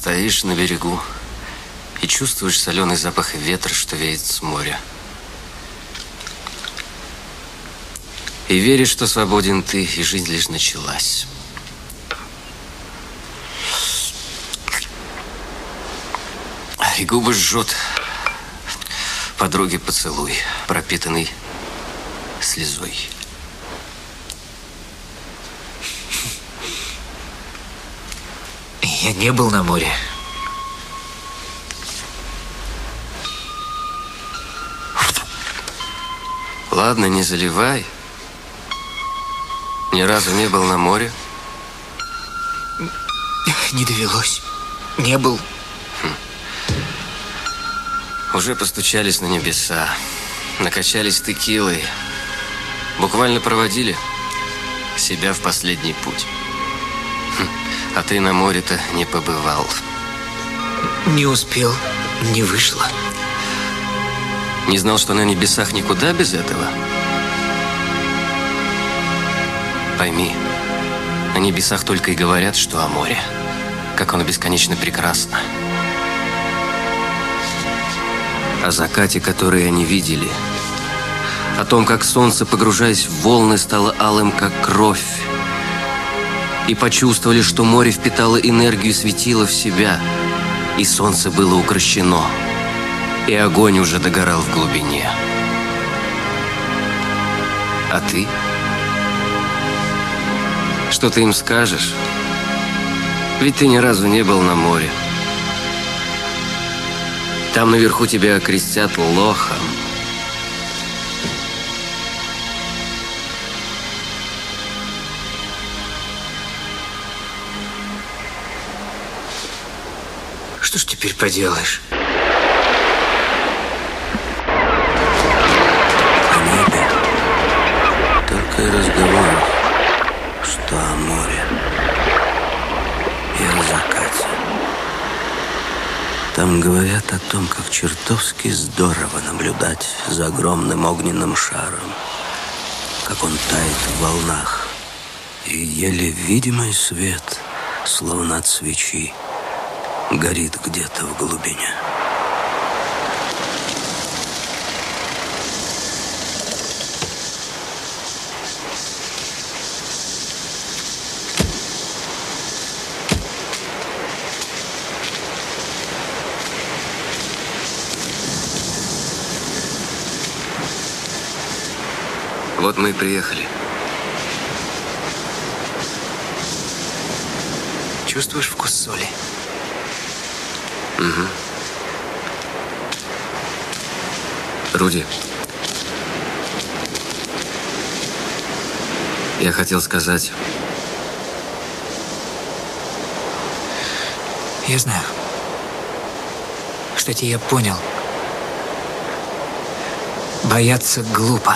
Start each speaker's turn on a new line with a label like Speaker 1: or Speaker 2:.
Speaker 1: Стоишь на берегу и чувствуешь соленый запах ветра, что веет с моря. И веришь, что свободен ты, и жизнь лишь началась. И губы жжет подруге поцелуй, пропитанный слезой.
Speaker 2: Я не был на море.
Speaker 1: Ладно, не заливай. Ни разу не был на море?
Speaker 2: Не довелось. Не был.
Speaker 1: Уже постучались на небеса, накачались текилой, буквально проводили себя в последний путь. А ты на море-то не побывал.
Speaker 2: Не успел, не вышло.
Speaker 1: Не знал, что на небесах никуда без этого? Пойми, на небесах только и говорят, что о море. Как оно бесконечно прекрасно. О закате, который они видели. О том, как солнце, погружаясь в волны, стало алым, как кровь. И почувствовали, что море впитало энергию светила в себя. И солнце было укрощено. И огонь уже догорал в глубине. А ты? Что ты им скажешь? Ведь ты ни разу не был на море. Там наверху тебя окрестят лохом.
Speaker 2: Что ж теперь поделаешь?
Speaker 3: О небе только и разговоров, что о море и о закате. Там говорят о том, как чертовски здорово наблюдать за огромным огненным шаром, как он тает в волнах, и еле видимый свет, словно от свечи, горит где-то в глубине.
Speaker 1: Вот мы и приехали.
Speaker 2: Чувствуешь вкус соли?
Speaker 1: Угу. Руди, я хотел сказать...
Speaker 2: Я знаю. Кстати, я понял. Бояться глупо.